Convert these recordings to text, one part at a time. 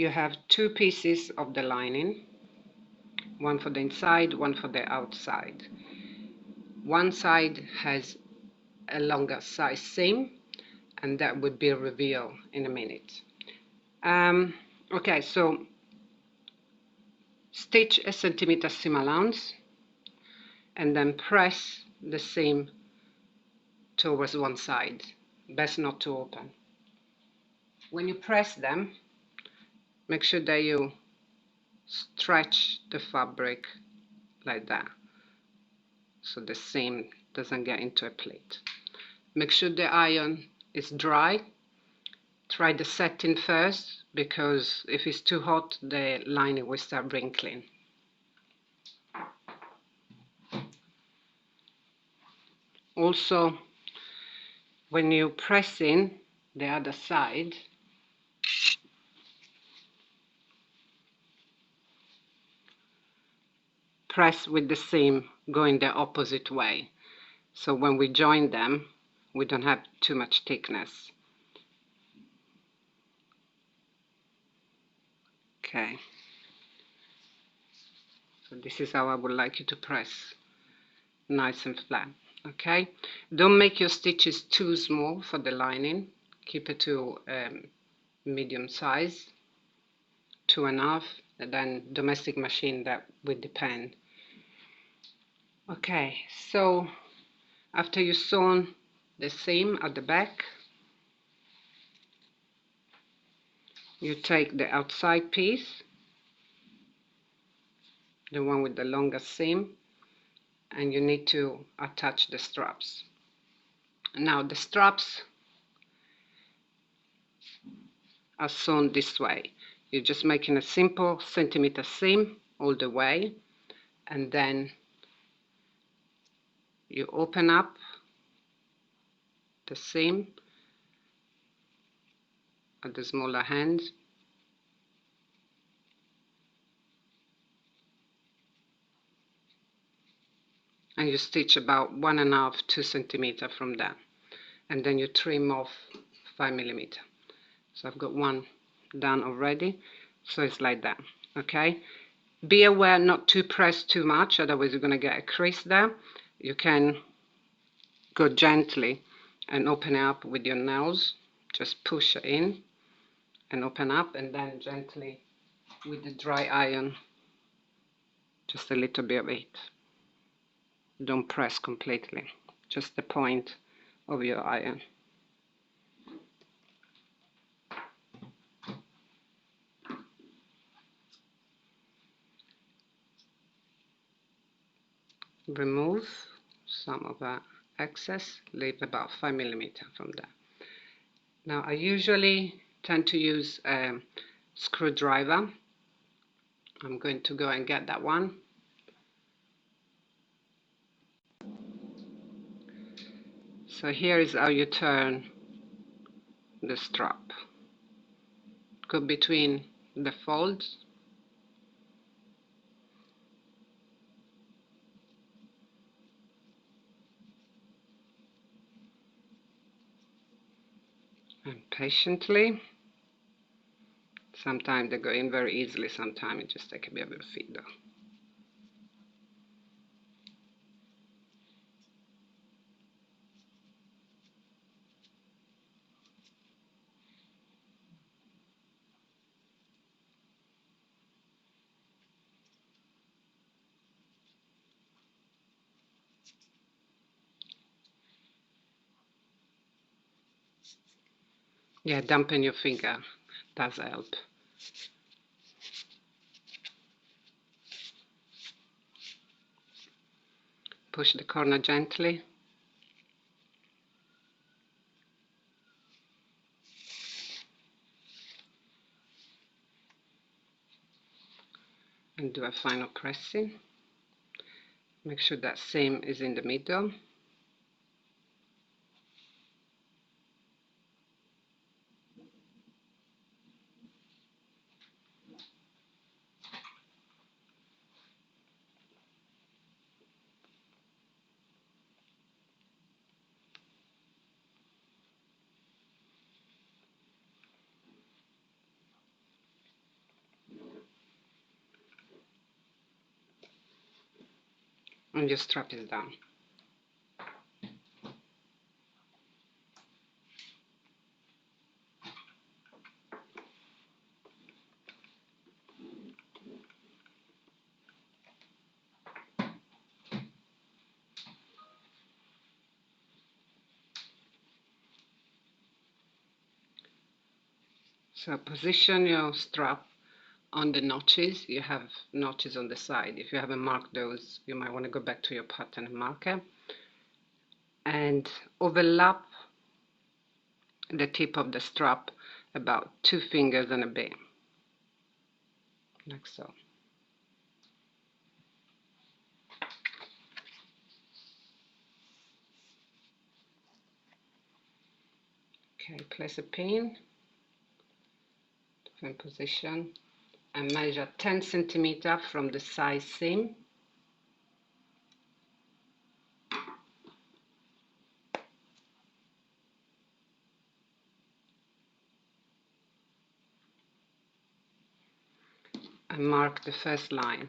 you have two pieces of the lining, one for the inside, one for the outside. One side has a longer size seam, and that would be revealed in a minute. Okay, so stitch a centimeter seam allowance and then press the seam towards one side. Best not to open. When you press them, make sure that you stretch the fabric like that, so the seam doesn't get into a plate. Make sure the iron is dry. Try the setting first, because if it's too hot, the lining will start wrinkling. Also, when you press in the other side, press with the seam going the opposite way. So when we join them, we don't have too much thickness. Okay. So this is how I would like you to press, nice and flat. Okay. Don't make your stitches too small for the lining. Keep it to medium size, 2.5, and then domestic machine, that would depend. Okay, so after you've sewn the seam at the back, you take the outside piece, the one with the longest seam, and you need to attach the straps. Now the straps are sewn this way. You're just making a simple centimeter seam all the way, and then you open up the seam at the smaller end, and you stitch about 1.5 to 2 centimeters from that, and then you trim off 5 millimeters. So I've got one done already, so it's like that. Okay, be aware not to press too much, otherwise you're going to get a crease there. You can go gently and open it up with your nails, just push it in and open up, and then gently with the dry iron, just a little bit of it. Don't press completely, just the point of your iron. Remove some of that excess, leave about 5 millimeters from that. Now I usually tend to use a screwdriver. I'm going to go and get that one. So here is how you turn the strap. Go between the folds. And patiently. Sometimes they go in very easily, sometimes it just takes a bit of a fiddle. Yeah, dampen your finger does help. Push the corner gently. And do a final pressing. Make sure that seam is in the middle. and your strap is done. So position your strap on the notches. You have notches on the side. If you haven't marked those, you might want to go back to your pattern and marker and overlap the tip of the strap about 2 fingers and a bit, like so. Okay, place a pin, different position, and measure 10 centimeters from the side seam. And mark the first line.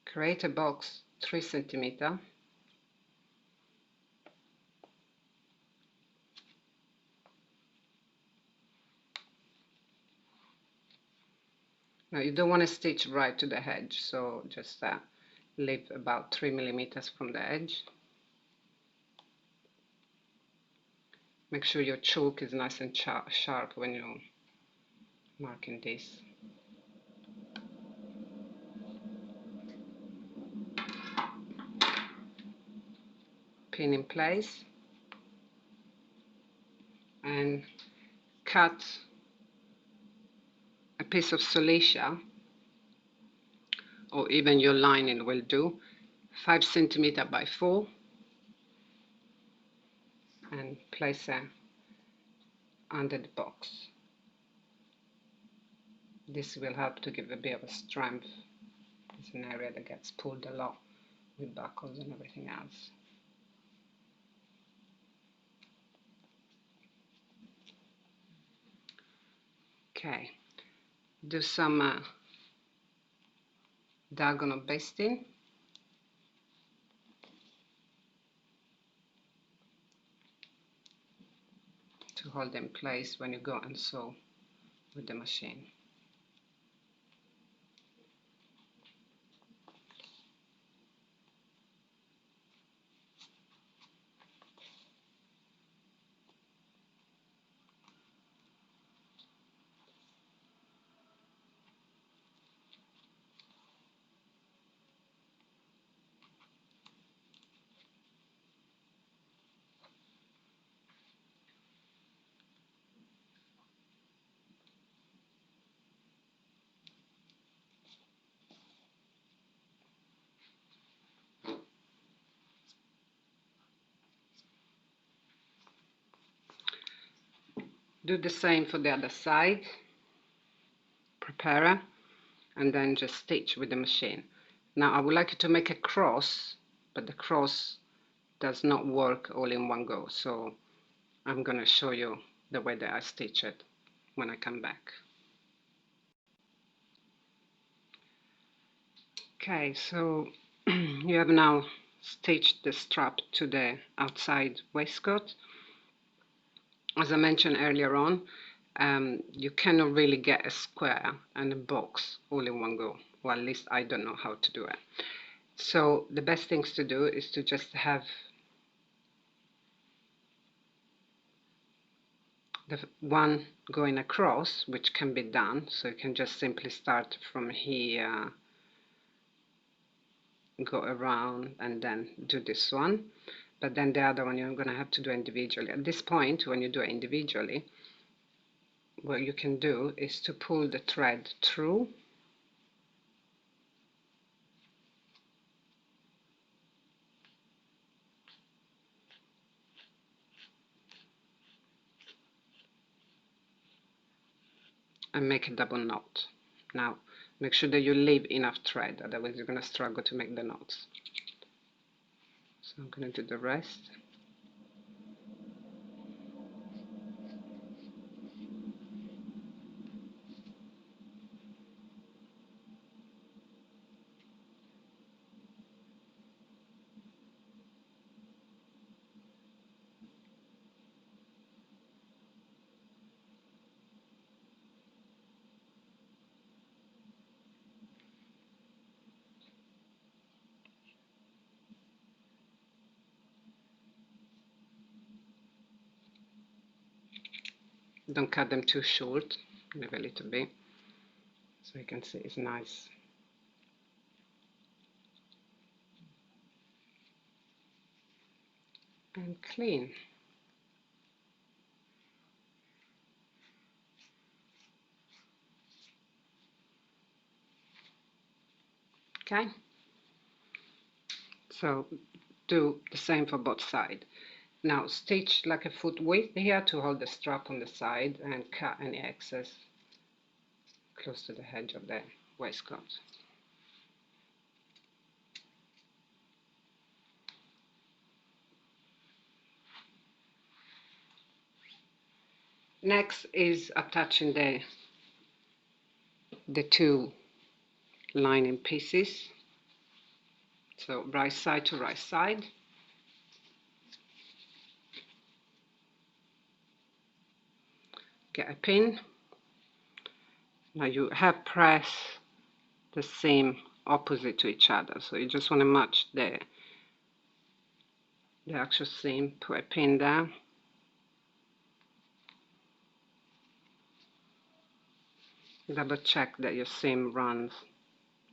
Create a box 3 centimeters. Now you don't want to stitch right to the edge, so just leave about 3 millimeters from the edge. Make sure your chalk is nice and sharp when you're marking this. Pin in place and cut a piece of silicone, or even your lining will do, 5 centimeters by 4, and place it under the box. This will help to give a bit of a strength. It's an area that gets pulled a lot with buckles and everything else. Okay, do some diagonal basting. To hold in place when you go and sew with the machine. Do the same for the other side. Prepare it, and then just stitch with the machine. Now I would like you to make a cross, but the cross does not work all in one go, so I'm going to show you the way that I stitch it when I come back. Okay, so you have now stitched the strap to the outside waistcoat. As I mentioned earlier on, you cannot really get a square and a box all in one go. Well, at least I don't know how to do it. So the best things to do is to just have the one going across, which can be done. So you can just simply start from here, go around, and then do this one. But then the other one you're going to have to do individually. At this point, when you do it individually, what you can do is to pull the thread through and make a double knot. Now make sure that you leave enough thread, otherwise you're going to struggle to make the knots. So I'm going to do the rest. Don't cut them too short, leave a little bit so you can see it's nice. And clean. Okay, so do the same for both sides. Now stitch like a foot width here to hold the strap on the side and cut any excess close to the edge of the waistcoat. Next is attaching the two lining pieces. So right side to right side. Get a pin. Now you have pressed the seam opposite to each other, so you just want to match the actual seam. Put a pin there. Double check that your seam runs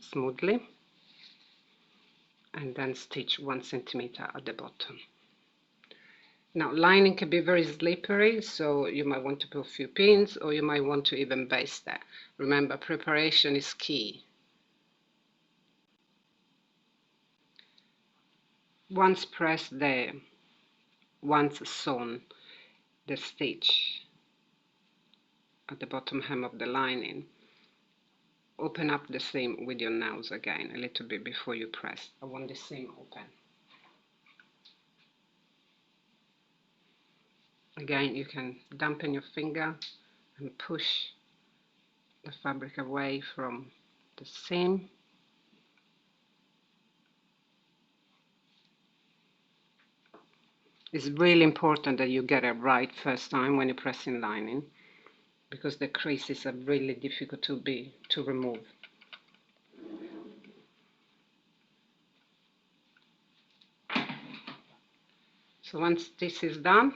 smoothly, and then stitch 1 centimeter at the bottom. Now lining can be very slippery, so you might want to put a few pins, or you might want to even baste that. Remember, preparation is key. Once pressed there, once sewn the stitch at the bottom hem of the lining, open up the seam with your nails again a little bit before you press. I want the seam open. Again, you can dampen your finger and push the fabric away from the seam. It's really important that you get it right first time when you're pressing lining, because the creases are really difficult to remove. So once this is done,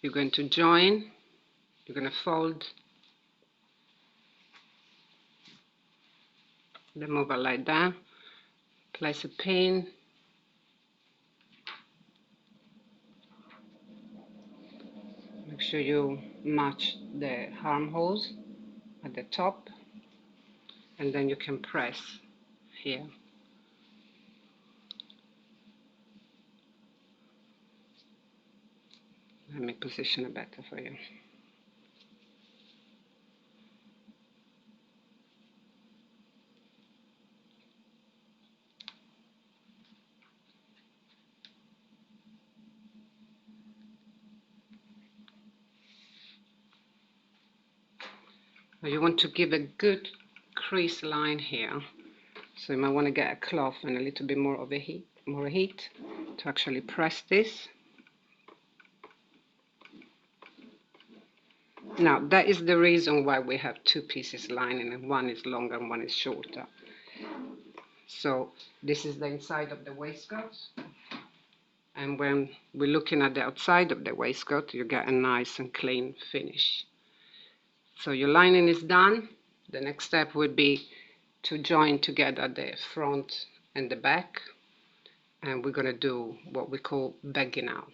you're going to join, you're going to fold the mover like that, place a pin, make sure you match the armholes at the top, and then you can press here. Let me position it better for you. Now you want to give a good crease line here, so you might want to get a cloth and a little bit more of a heat to actually press this. Now that is the reason why we have two pieces lining, and one is longer and one is shorter. So this is the inside of the waistcoat, and when we're looking at the outside of the waistcoat, you get a nice and clean finish. So your lining is done. The next step would be to join together the front and the back, and we're going to do what we call bagging out.